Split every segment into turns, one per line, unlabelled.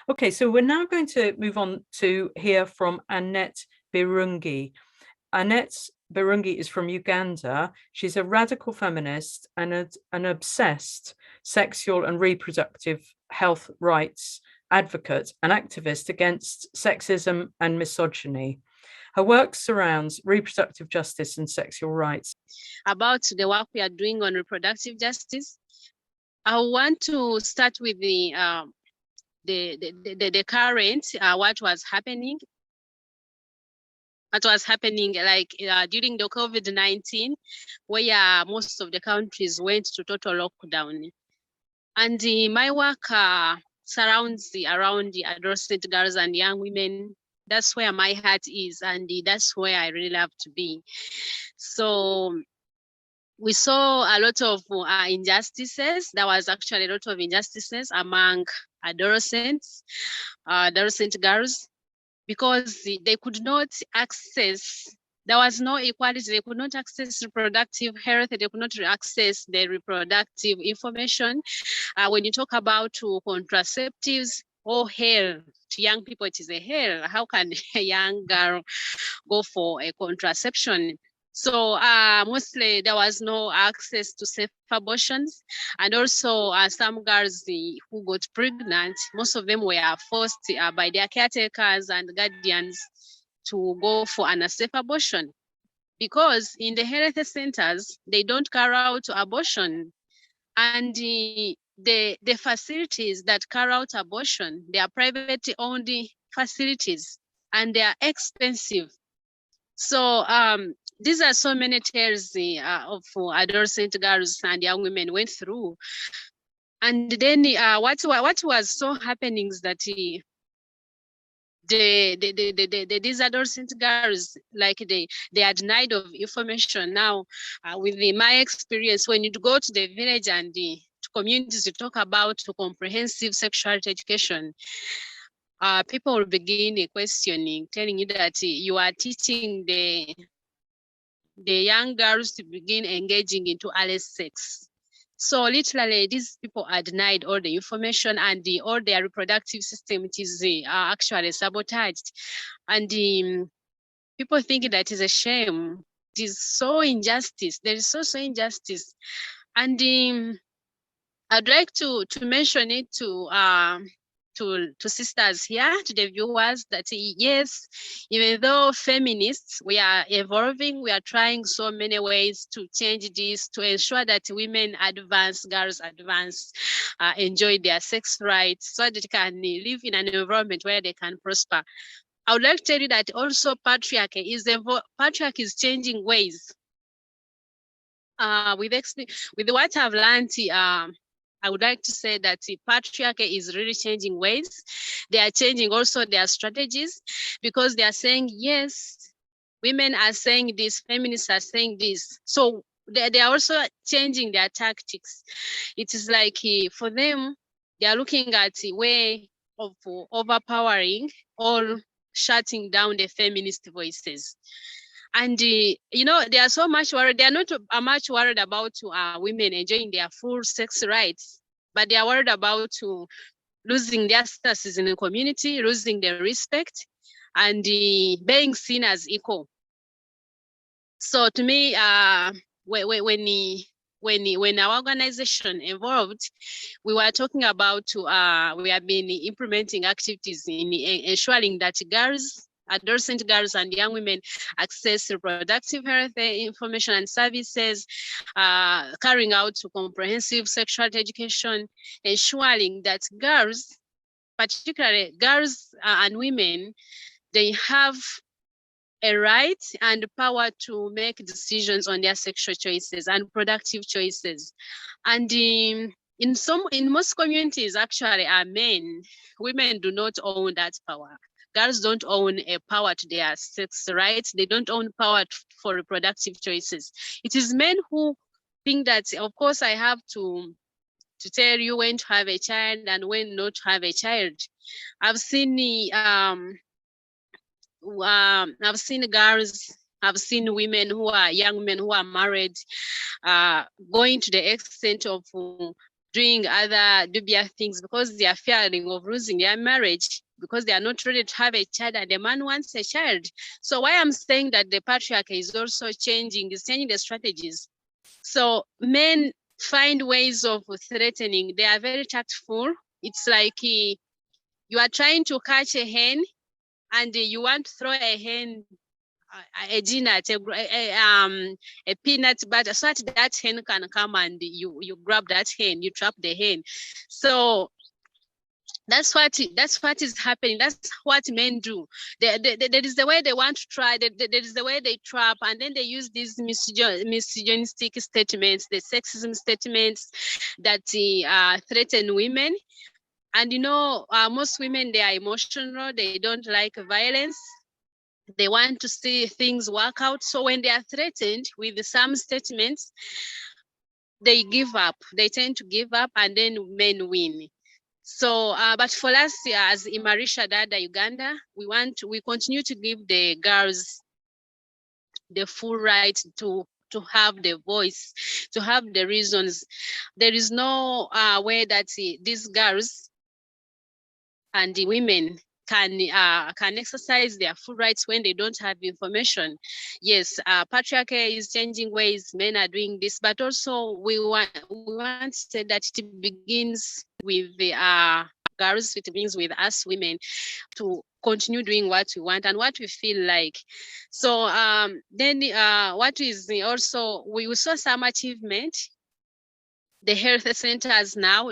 Okay, so we're now going to move on to hear from Annet Birungi. Annet Birungi is from Uganda. She's a radical feminist and an obsessed sexual and reproductive health rights advocate and activist against sexism and misogyny. Her work surrounds reproductive justice and sexual rights.
About the work we are doing on reproductive justice, I want to start with the current, what was happening like during the COVID-19, where most of the countries went to total lockdown. And my work surrounds around the adolescent girls and young women. That's where my heart is, and that's where I really love to be. So we saw a lot of injustices. There was actually a lot of injustices among adolescent girls, because they could not access, there was no equality, they could not access reproductive health, they could not access the reproductive information. When you talk about contraceptives or hell, to young people, it is a hell. How can a young girl go for a contraception? So mostly there was no access to safe abortions. And also some girls who got pregnant, most of them were forced by their caretakers and guardians to go for an unsafe abortion. Because in the health centers, they don't carry out abortion. And the facilities that carry out abortion, they are privately owned facilities, and they are expensive. So these are so many tales of adolescent girls and young women went through. And then what was so happening is that these adolescent girls, like they are denied of information. Now, with my experience, when you go to the village and to communities to talk about comprehensive sexuality education, people will begin questioning, telling you that you are teaching the young girls to begin engaging into early sex. So literally, these people are denied all the information, and all their reproductive system, it is actually sabotaged. And people think that is a shame. It is so injustice. There is so injustice. And I'd like to mention it to sisters here, to the viewers, that yes, even though feminists, we are evolving, we are trying so many ways to change this, to ensure that women advance, girls advance, enjoy their sex rights, so that they can live in an environment where they can prosper. I would like to tell you that also patriarchy is changing ways. With what I've learned, I would like to say that the patriarchy is really changing ways. They are changing also their strategies, because they are saying, yes, women are saying this, feminists are saying this. So they are also changing their tactics. It is like for them, they are looking at a way of overpowering or shutting down the feminist voices. And they are so much worried. They are not much worried about women enjoying their full sex rights, but they are worried about losing their status in the community, losing their respect, and being seen as equal. So to me, when our organization evolved, we were talking about we have been implementing activities in ensuring that adolescent girls and young women access reproductive health information and services, carrying out comprehensive sexuality education, ensuring that girls, particularly girls and women, they have a right and power to make decisions on their sexual choices and productive choices. And in most communities, actually, are men. Women do not own that power. Girls don't own a power to their sex rights. They don't own power for reproductive choices. It is men who think that, of course, I have to tell you when to have a child and when not to have a child. I've seen girls, I've seen women young women who are married, going to the extent of doing other dubious things because they are fearing of losing their marriage, because they are not ready to have a child, and the man wants a child. So why I'm saying that the patriarchy is also changing, is changing the strategies. So men find ways of threatening. They are very tactful. It's like you are trying to catch a hen, and you want to throw a hen a peanut, a peanut butter, so that hen can come and you grab that hen, you trap the hen. So that's what is happening. That's what men do. There is the way they want to try. There is the way they trap, and then they use these misogynistic statements, the sexism statements that threaten women. And most women, they are emotional. They don't like violence. They want to see things work out. So when they are threatened with some statements, they give up. They tend to give up, and then men win. So, but for us as Imarisha Dada Uganda, we continue to give the girls the full right to have the voice, to have the reasons. There is no way that these girls and the women can exercise their full rights when they don't have information. Yes, patriarchy is changing ways. Men are doing this, but also we want to say that it begins with the girls. It begins with us women to continue doing what we want and what we feel like. So then what is also, we saw some achievement. The health centers now,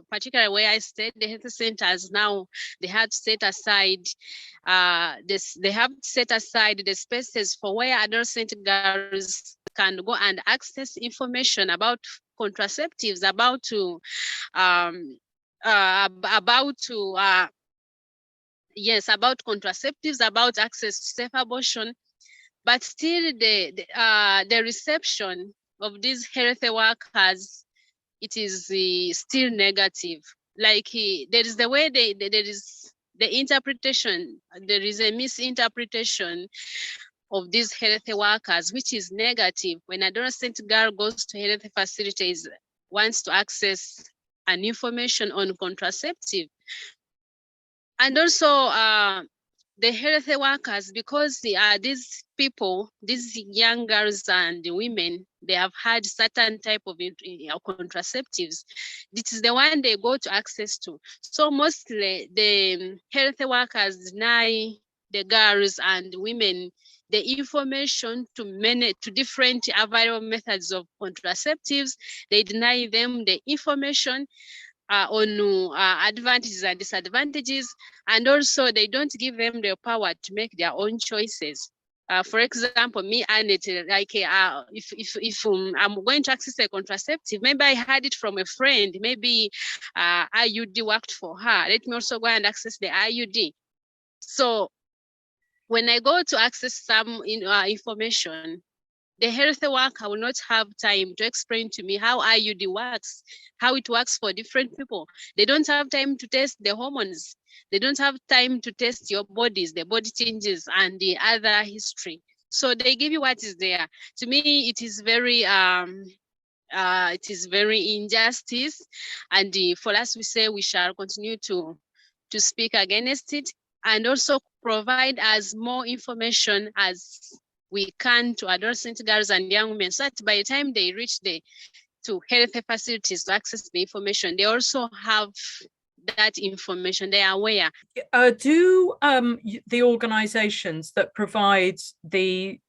particularly where I stayed, the health centers now, they had set aside they have set aside the spaces for where adolescent girls can go and access information about contraceptives, about contraceptives, about access to safe abortion. But still the reception of these health workers, it is still negative. Like there is the way there is the interpretation, there is a misinterpretation of these health workers, which is negative. When an adolescent girl goes to health facilities, wants to access an information on contraceptive. And also the health workers, because these people, these young girls and women, they have had certain type of contraceptives. This is the one they go to access to. So mostly the health workers deny the girls and women the information to different available methods of contraceptives. They deny them the information on advantages and disadvantages, and also they don't give them the power to make their own choices. For example, me, Annet, like if I'm going to access a contraceptive, maybe I had it from a friend, maybe IUD worked for her. Let me also go and access the IUD. So when I go to access some information, the health worker will not have time to explain to me how IUD works, how it works for different people. They don't have time to test the hormones. They don't have time to test your bodies, the body changes and the other history. So they give you what is there. To me, it is very injustice. And for us, we say we shall continue to speak against it, and also provide as more information as we can to adolescent girls and young women, so that by the time they reach to health facilities to access the information, they also have that information. They are aware.
Do the organizations that provide the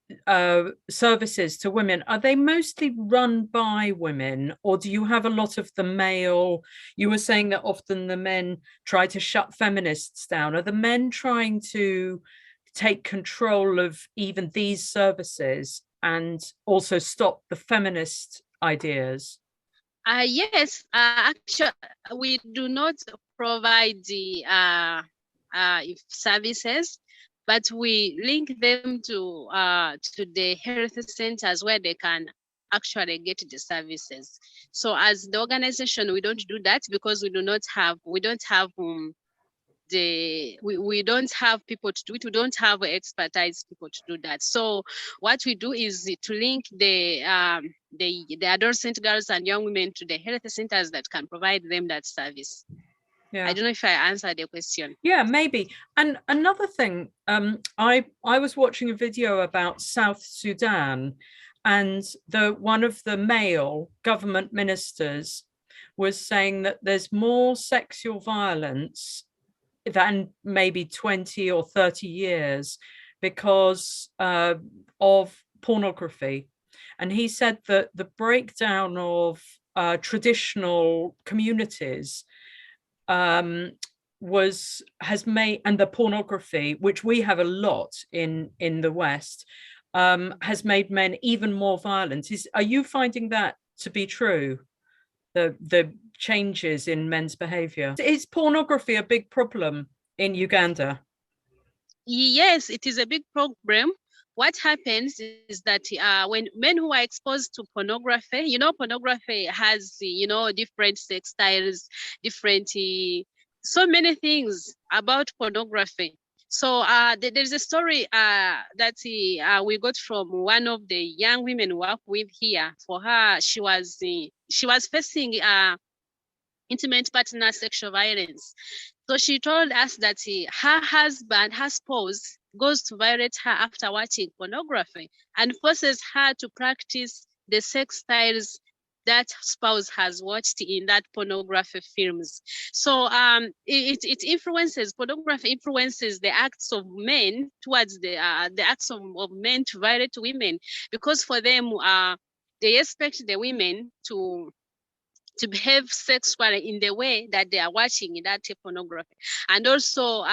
services to women, are they mostly run by women, or do you have a lot of the male? You were saying that often the men try to shut feminists down. Are the men trying to take control of even these services and also stop the feminist ideas?
Yes, actually, we do not provide the services, but we link them to the health centers where they can actually get the services. So as the organization, we don't do that because we don't have we don't have people to do it. We don't have expertise people to do that. So what we do is to link the adolescent girls and young women to the health centers that can provide them that service.
Yeah.
I don't know if I answered the question.
Yeah, maybe. And another thing, I was watching a video about South Sudan, and one of the male government ministers was saying that there's more sexual violence than maybe 20 or 30 years because of pornography. And he said that the breakdown of traditional communities has made, and the pornography, which we have a lot in the West, has made men even more violent. Are you finding that to be true? The changes in men's behavior. Is pornography a big problem in Uganda?
Yes, it is a big problem. What happens is that when men who are exposed to pornography, pornography has, different sex styles, different, so many things about pornography. So there's a story that we got from one of the young women we work with here. For her, she was facing intimate partner sexual violence. So she told us that her husband, her spouse, goes to violate her after watching pornography and forces her to practice the sex styles that spouse has watched in that pornography films. So it influences, pornography influences the acts of men towards the acts of men to violate women, because for them, they expect the women to behave sexually in the way that they are watching in that pornography. And also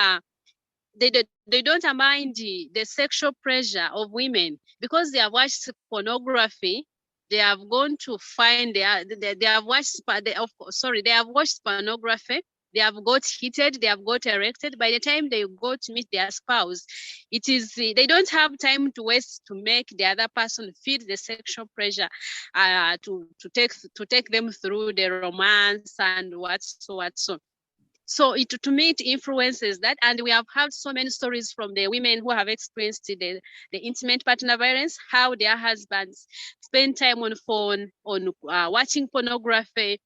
they don't mind the sexual pressure of women, because they have watched pornography. They have gone to find they have watched they have watched pornography. They have got heated, they have got erected. By the time they go to meet their spouse, it is they don't have time to waste to make the other person feel the sexual pressure, to take them through the romance and what so. So to me, it influences that. And we have had so many stories from the women who have experienced the intimate partner violence, how their husbands spend time on phone, on watching pornography.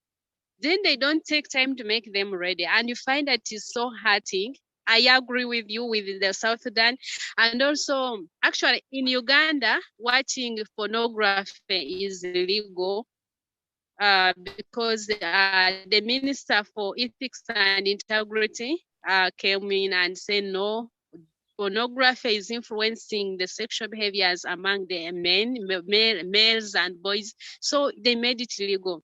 Then they don't take time to make them ready. And you find that it's so hurting. I agree with you with the South Sudan. And also, actually, in Uganda, watching pornography is illegal. Because the Minister for Ethics and Integrity came in and said, no, pornography is influencing the sexual behaviors among the males and boys. So they made it illegal.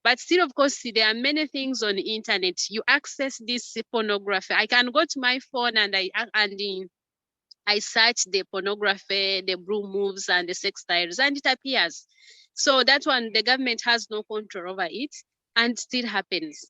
But still, of course, there are many things on the internet. You access this pornography. I can go to my phone and I search the pornography, the blue moves, and the sex styles, and it appears. So that one, the government has no control over it, and still happens.